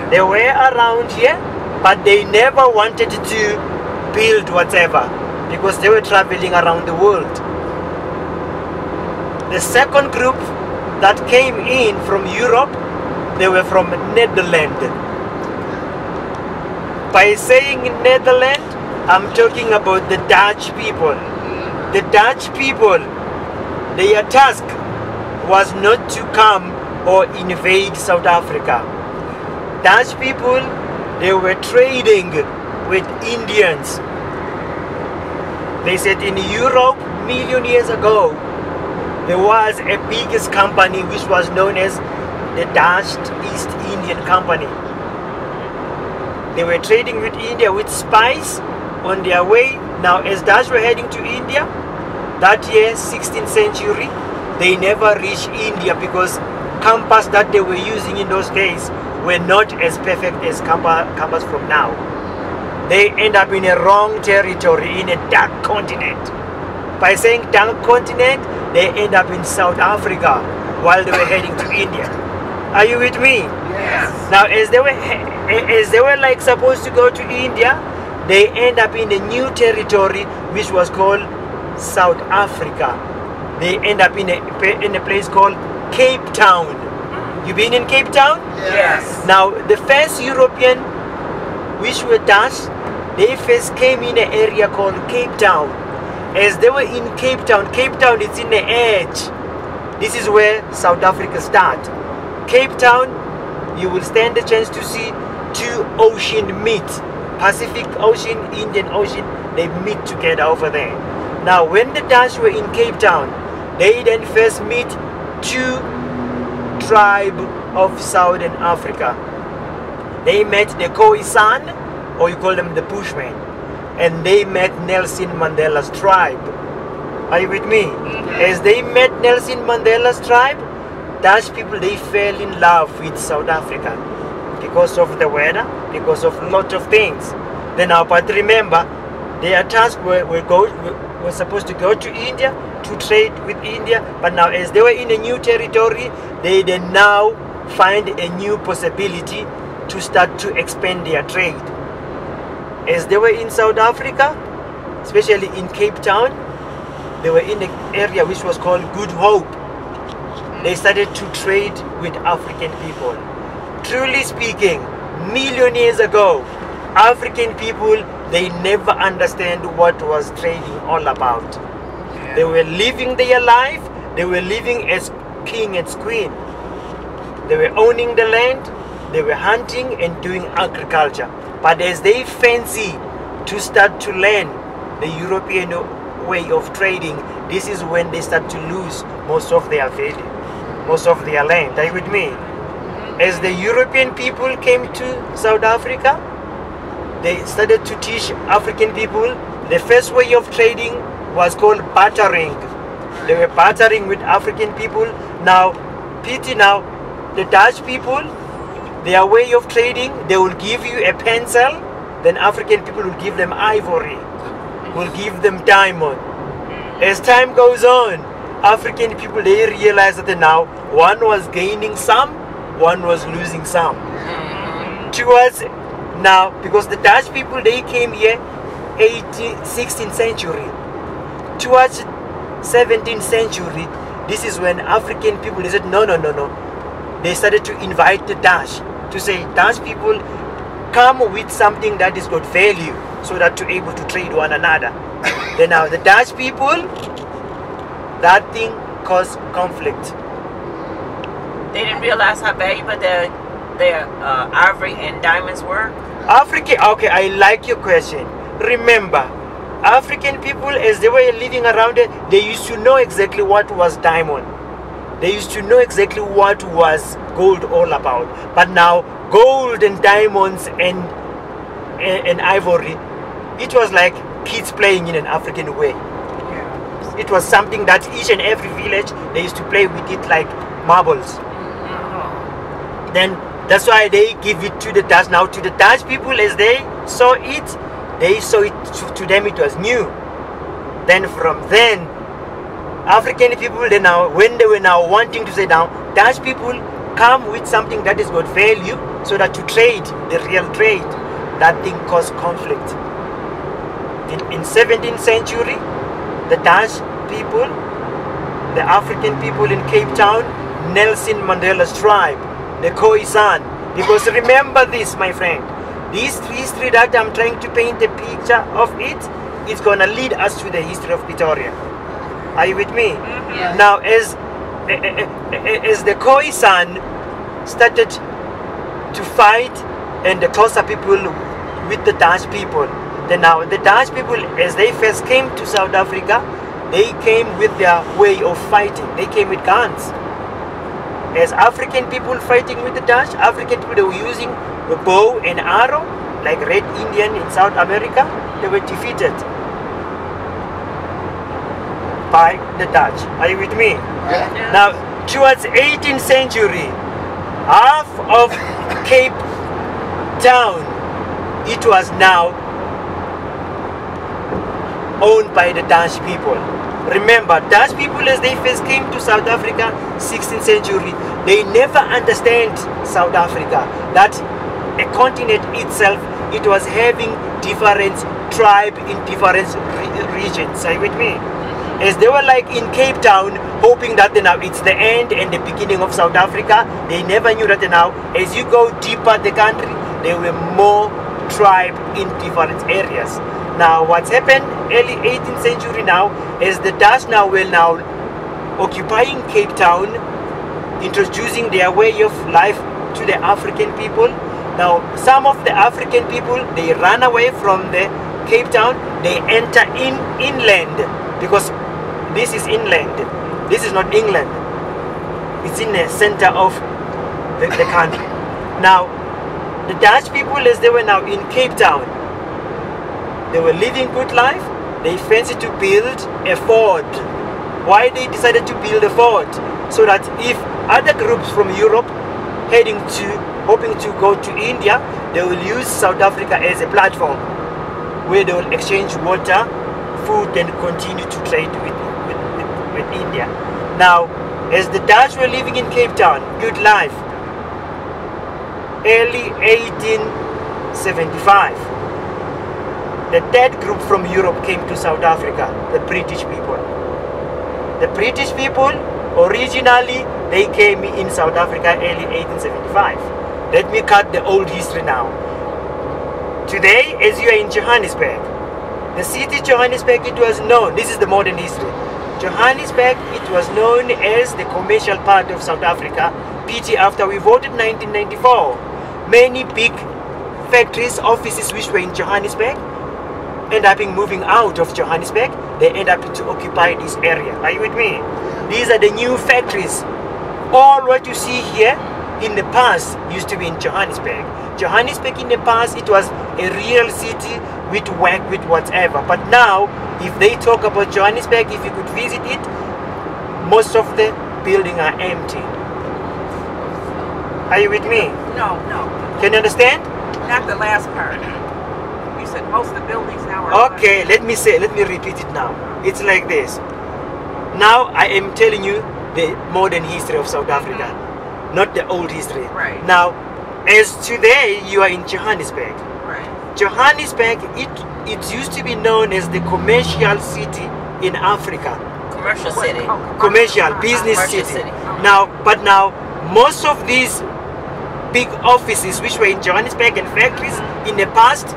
They were around here, but they never wanted to build whatever because they were traveling around the world. The second group that came in from Europe, they were from Netherlands. By saying Netherlands, I'm talking about the Dutch people. The Dutch people, their task was not to come or invade South Africa. Dutch people, they were trading with Indians. They said in Europe, million years ago, there was a biggest company which was known as the Dutch East Indian Company. They were trading with India with spice on their way. Now, as Dutch were heading to India, that year, 16th century, they never reached India because compass that they were using in those days were not as perfect as compass from now. They end up in a wrong territory, in a dark continent. By saying dark continent, they end up in South Africa while they were heading to India. Are you with me? Yes. Now, as they were like supposed to go to India, they end up in a new territory which was called South Africa. They end up in a place called Cape Town. You been in Cape Town? Yes. Now, the first European, which were Dutch, they first came in an area called Cape Town. As they were in Cape Town is in the edge. This is where South Africa starts. Cape Town, you will stand a chance to see two oceans meet. Pacific Ocean, Indian Ocean, they meet together over there. Now, when the Dutch were in Cape Town, they then first meet two tribes of Southern Africa. They met the Khoisan, or you call them the Bushmen, and they met Nelson Mandela's tribe. Are you with me? As they met Nelson Mandela's tribe, Dutch people, they fell in love with South Africa because of the weather, because of a lot of things. Then now, but remember, their task were supposed to go to India to trade with India, but now as they were in a new territory, they then now find a new possibility to start to expand their trade. As they were in South Africa, especially in Cape Town, they were in an area which was called Good Hope. They started to trade with African people. Truly speaking, million years ago, African people, they never understand what was trading all about. Yeah. They were living their life, they were living as king and queen. They were owning the land, they were hunting and doing agriculture. But as they fancy to start to learn the European way of trading, this is when they start to lose most of their value, most of their land. Are you with me? As the European people came to South Africa, they started to teach African people. The first way of trading was called bartering. They were bartering with African people. Now, the Dutch people, their way of trading, they will give you a pencil, then African people will give them ivory, will give them diamond. As time goes on, African people, they realize that now one was gaining some, one was losing some. Towards now, because the Dutch people, they came here 16th century. Towards 17th century, this is when African people, they said no. They started to invite the Dutch to say, Dutch people, come with something that is got value so that to able to trade one another. Then now the Dutch people, that thing caused conflict. They didn't realize how valuable their ivory and diamonds were? Okay, I like your question. Remember, African people, as they were living around it, they used to know exactly what was diamond. They used to know exactly what was gold all about. But now, gold and diamonds and ivory, it was like kids playing in an African way. It was something that each and every village, they used to play with it like marbles. Then that's why they give it to the Dutch. Now to the Dutch people, as they saw it, to them it was new. Then from then, African people, they now, when they were now wanting to say now, Dutch people come with something that is got value, so that to trade, the real trade, that thing caused conflict. In 17th century, the Dutch people, the African people in Cape Town, Nelson Mandela's tribe, the Khoisan. Because remember this, my friend, this history that I'm trying to paint a picture of it is gonna lead us to the history of Pretoria. Are you with me? Yeah. Now, as the Khoisan started to fight and the Xhosa people with the Dutch people, then now the Dutch people, as they first came to South Africa, they came with their way of fighting. They came with guns. As African people fighting with the Dutch, African people, they were using a bow and arrow, like Red Indian in South America. They were defeated by the Dutch. Are you with me? Yeah. Now, towards 18th century, half of Cape Town, it was now owned by the Dutch people. Remember, Dutch people, as they first came to South Africa, 16th century, they never understand South Africa, that a continent itself, it was having different tribe in different regions. Are you with me? As they were like in Cape Town, hoping that now it's the end and the beginning of South Africa, they never knew that now, as you go deeper the country, there were more tribe in different areas. Now, what's happened early 18th century now, as the Dutch now were now occupying Cape Town, introducing their way of life to the African people. Now, some of the African people, they run away from the Cape Town, they enter inland, because this is inland. This is not England. It's in the center of the country. Now, the Dutch people, as they were now in Cape Town, they were living good life. They fancied to build a fort. Why they decided to build a fort? So that if other groups from Europe hoping to go to India, they will use South Africa as a platform where they will exchange water, food, and continue to trade with India. Now, as the Dutch were living in Cape Town, good life, early 1875, the third group from Europe came to South Africa, the British people. The British people, originally, they came in South Africa early 1875. Let me cut the old history now. Today, as you are in Johannesburg, the city Johannesburg, it was known, this is the modern history. Johannesburg, it was known as the commercial part of South Africa. PT, after we voted 1994, many big factories, offices which were in Johannesburg, end up moving out of Johannesburg. They end up to occupy this area. Are you with me? These are the new factories. All what you see here in the past used to be in Johannesburg. Johannesburg in the past, it was a real city with work, with whatever. But now, if they talk about Johannesburg, if you could visit it, most of the buildings are empty. Are you with me? No. Can you understand? Not the last part. You said most of the buildings now are... Okay, let me repeat it now. It's like this. Now I am telling you the modern history of South Africa, not the old history. Right. Now, as today you are in Johannesburg. Right. Johannesburg, it used to be known as the commercial city in Africa. Commercial city. Commercial, business Commercial city. city. But now, most of these big offices which were in Johannesburg and factories in the past,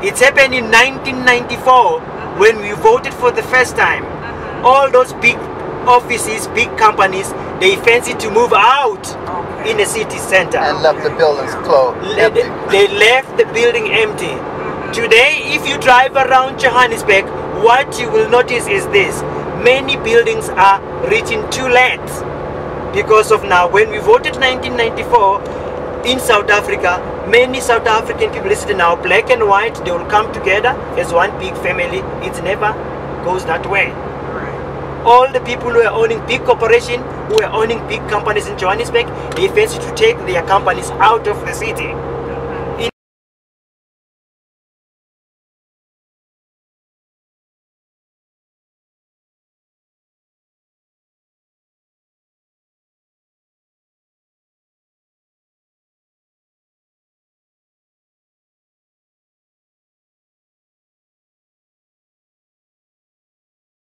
it's happened in 1994 when we voted for the first time. All those big offices, big companies, they fancy to move out in the city center. And left the buildings closed. They left the building empty. Today, if you drive around Johannesburg, what you will notice is this. Many buildings are reaching too late. Because of now, when we voted 1994 in South Africa, many South African people listed now, black and white, they will come together as one big family. It never goes that way. All the people who are owning big corporations, who are owning big companies in Johannesburg, they fancy to take their companies out of the city.